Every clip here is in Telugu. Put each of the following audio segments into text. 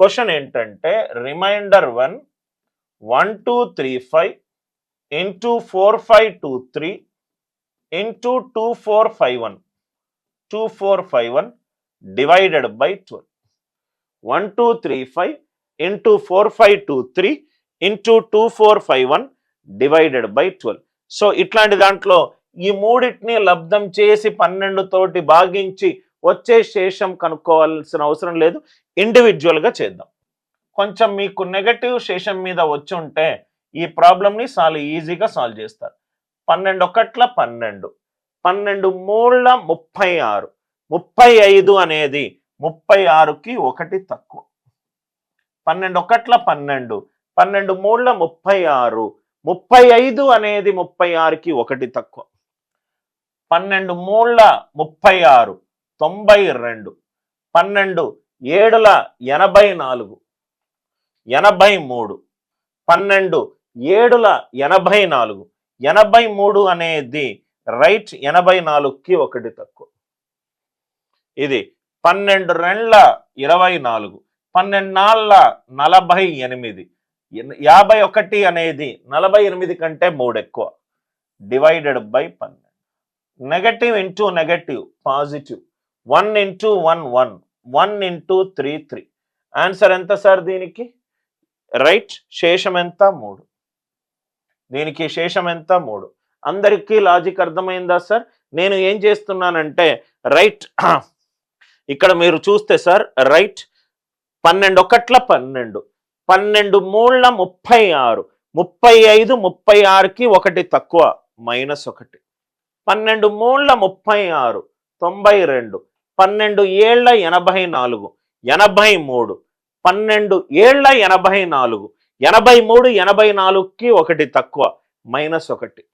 క్వశ్చన్ ఏంటంటే remainder 1 1235 into 4523 into 2451 divided by 12. 1235 into 4523 into 2451 divided by 12. So ఇట్లాంటి దాంట్లో ఈ మూడింటిని లబ్ధం చేసి 12 తోటి భాగించి వచ్చే శేషం కనుక్కోవాల్సిన అవసరం లేదు, ఇండివిజువల్గా చేద్దాం. కొంచెం మీకు నెగటివ్ శేషం మీద వచ్చి ఉంటే ఈ ప్రాబ్లమ్ని ఈజీగా సాల్వ్ చేస్తారు. 12 ఒకట్ల 12, 12 మూళ్ళ 36, 35 అనేది 36కి 1 తక్కువ. 12 ఒకట్ల 12, 12 మూళ్ళ 36, 35 అనేది 36కి 1 తక్కువ. 12 మూళ్ళ 36 92, 12 ఏడుల 84 83, 12 ఏడుల 84, 83 అనేది రైట్ 84కి 1 తక్కువ. ఇది 12 రెండ్ల 24, 12 నాళ్ళ 48, 51 అనేది 48 కంటే 3 ఎక్కువ divided by 12. Negative into negative positive, 1 into 1 1, 1 into 3 3. Answer ఎంత సార్ దీనికి? రైట్ శేషం ఎంత? 3. దీనికి శేషం ఎంత? 3. అందరికీ లాజిక్ అర్థమైందా సార్? నేను ఏం చేస్తున్నానంటే రైట్ ఇక్కడ మీరు చూస్తే సార్ రైట్ 12 ఒకట్ల 12, 12 మూళ్ళ 36, 35 36కి 1 తక్కువ -1. 12 మూళ్ళ 36 92, 12 ఏళ్ల 84 83, 12 ఏళ్ల 84, 83 84కి 1 తక్కువ -1.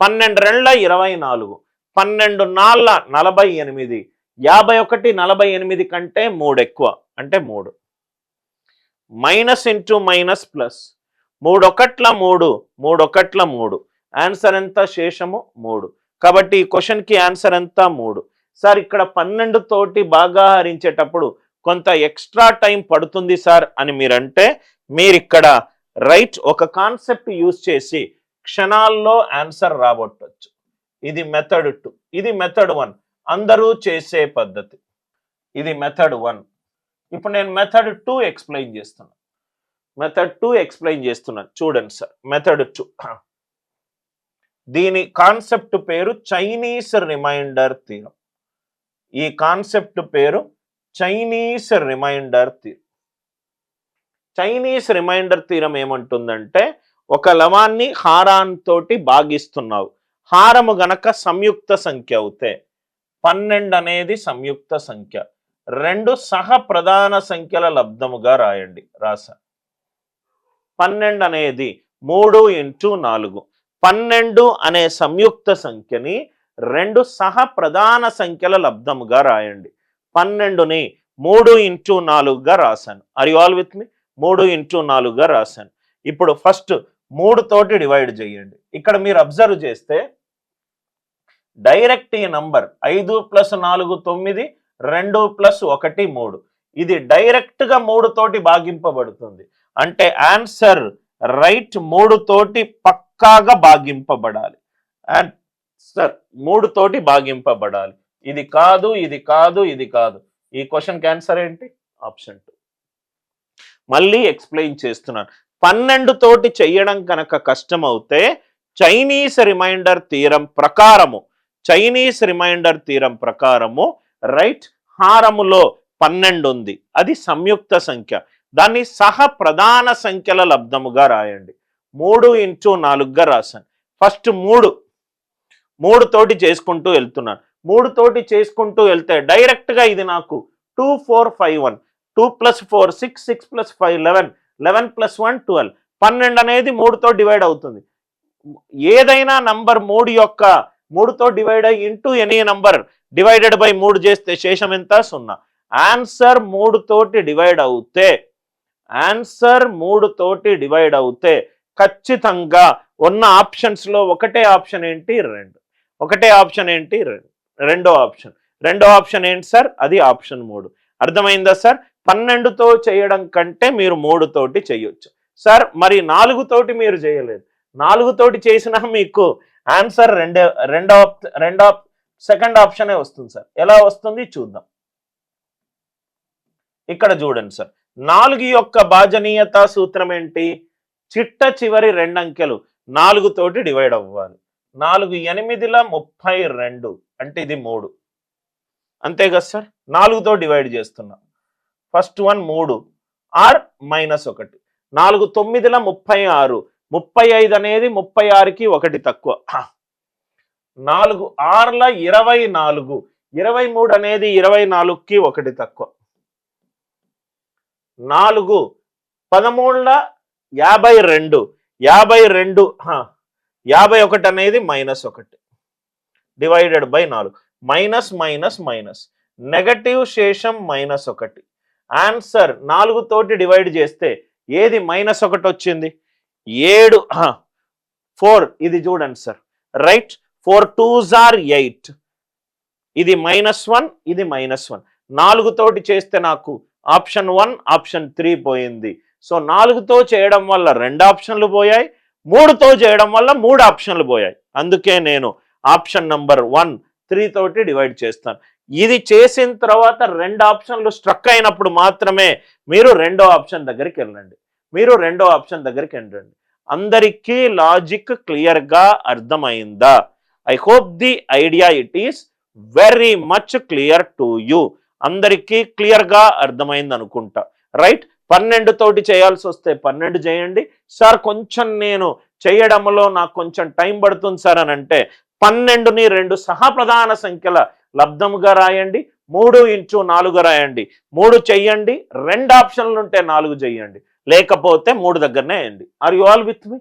12 రెండ్ల 24, 12 నాళ్ళ 48, 51 48 కంటే 3 ఎక్కువ అంటే 3. మైనస్ ఇంటూ మైనస్ ప్లస్, 3 ఒకట్ల 3, 3 ఒకట్ల 3. ఆన్సర్ ఎంత? శేషము 3. కాబట్టి ఈ క్వశ్చన్కి ఆన్సర్ ఎంత? 3. సార్ ఇక్కడ 12 తోటి బాగా హరించేటప్పుడు కొంత ఎక్స్ట్రా టైం పడుతుంది సార్ అని మీరంటే మీరు ఇక్కడ రైట్ ఒక కాన్సెప్ట్ యూజ్ చేసి క్షణాల్లో ఆన్సర్ రాబట్టవచ్చు. ఇది మెథడ్ 2, ఇది మెథడ్ 1, అందరూ చేసే పద్ధతి. ఇది మెథడ్ 1. ఇప్పుడు నేను మెథడ్ 2 ఎక్స్ప్లెయిన్ చేస్తున్నాను. చూడండి సార్ మెథడ్ 2. దీని కాన్సెప్ట్ పేరు చైనీస్ రిమైండర్ థీరం. ఈ కాన్సెప్ట్ పేరు Chinese remainder theorem. Chinese remainder theorem ఏమంటుందంటే ఒక లవాన్ని హారాంతోటి భాగిస్తున్నావు, హారము గనక సంయుక్త సంఖ్య అవుతే 12 అనేది సంయుక్త సంఖ్య, 2 సహ ప్రధాన సంఖ్యల లబ్ధముగా రాయండి. రాసా 12 అనేది 3 ఇంటూ 4. 12 అనే సంయుక్త సంఖ్యని 2 సహ ప్రధాన సంఖ్యల లబ్ధముగా రాయండి. 12ని 3 ఇంటూ 4గా రాశాను. Are you all with me? 3 into 4గా రాశాను. ఇప్పుడు ఫస్ట్ 3 తోటి డివైడ్ చేయండి. ఇక్కడ మీరు అబ్జర్వ్ చేస్తే డైరెక్ట్ ఈ నంబర్ 5 + 4 9, 2 + 1 3. ఇది డైరెక్ట్ గా 3 తోటి భాగింపబడుతుంది. అంటే ఆన్సర్ రైట్ 3 తోటి పక్కాగా భాగింపబడాలి. ఆన్సర్ 3 తోటి భాగింపబడాలి. ఇది కాదు, ఇది కాదు, ఇది కాదు. ఈ క్వశ్చన్ ఆన్సర్ ఏంటి? ఆప్షన్ 2. మళ్ళీ ఎక్స్ప్లెయిన్ చేస్తున్నాను. 12 తోటి చెయ్యడం కనుక కష్టం అవుతే చైనీస్ రిమైండర్ థీరం ప్రకారము రైట్ హారములో 12 ఉంది, అది సంయుక్త సంఖ్య, దాన్ని సహ ప్రధాన సంఖ్యల లబ్ధముగా రాయండి. 3 ఇంటూ 4గా రాశాను. ఫస్ట్ 3 తోటి చేసుకుంటూ వెళ్తున్నాను. 3 తోటి చేసుకుంటూ వెళ్తే డైరెక్ట్ గా ఇది నాకు 2 4 5 1, 2 + 4 6, 6 + 5 11, 11 + 1 12. 12 అనేది 3తో డివైడ్ అవుతుంది. ఏదైనా నంబర్ 3తో డివైడ్ అయ్యి into any number divided by 3 చేస్తే శేషం ఎంత? 0. ఆన్సర్ 3 తోటి డివైడ్ అవుతే ఖచ్చితంగా ఉన్న ఆప్షన్స్ లో ఒకటే ఆప్షన్ ఏంటి? 2. రెండో ఆప్షన్ ఏంటి సార్? అది ఆప్షన్ 3. అర్థమైందా సార్? 12తో చేయడం కంటే మీరు 3 తోటి చేయొచ్చు. సార్ మరి 4 తోటి మీరు చేయలేదు, 4 తోటి చేసినా మీకు ఆన్సర్ సెకండ్ ఆప్షనే వస్తుంది సార్. ఎలా వస్తుంది చూద్దాం. ఇక్కడ చూడండి సార్, 4 యొక్క భాజనీయత సూత్రం ఏంటి? చిట్ట చివరి 2 అంకెలు 4 తోటి డివైడ్ అవ్వాలి. 4 8ల 32 అంటే ఇది 3, అంతే కదా సార్. 4తో డివైడ్ చేస్తున్నాం. First one 3 or -1. 4 9ల 36, 35 అనేది 36కి 1 తక్కువ. 4 6ల 24, 23 అనేది 24కి 1 తక్కువ. 4 13ల 52, 51 అనేది -1 divided by 4. Minus minus minus, negative శేషం -1. ఆన్సర్ 4 తోటి డివైడ్ చేస్తే ఏది -1 వచ్చింది? 7 4 ఇది చూడండి సార్, రైట్. 4 2s are 8, ఇది -1, ఇది -1. 4 తోటి చేస్తే నాకు ఆప్షన్ 1 ఆప్షన్ 3 పోయింది. సో 4తో చేయడం వల్ల 2 ఆప్షన్లు పోయాయి, 3తో చేయడం వల్ల 3 ఆప్షన్లు పోయాయి. అందుకే నేను ఆప్షన్ నంబర్ 1 3 తోటి డివైడ్ చేస్తాను. ఇది చేసిన తర్వాత 2 ఆప్షన్లు స్ట్రక్ అయినప్పుడు మాత్రమే మీరు 2వ ఆప్షన్ దగ్గరికి వెళ్ళండి. అందరికీ లాజిక్ క్లియర్గా అర్థమైందా? I hope the idea it is very much clear to you. అందరికీ క్లియర్గా అర్థమైంది అనుకుంటా, రైట్. 12 తోటి చేయాల్సి వస్తే 12 చేయండి. సార్ కొంచెం నేను చేయడంలో నాకు కొంచెం టైం పడుతుంది సార్ అని అంటే 12ని 2 సహప్రధాన సంఖ్యల లబ్ధముగా రాయండి, 3 × 4 రాయండి. 3 చెయ్యండి, 2 ఆప్షన్లు ఉంటే 4 చెయ్యండి, లేకపోతే 3 దగ్గరనే వేయండి. Are you all with me?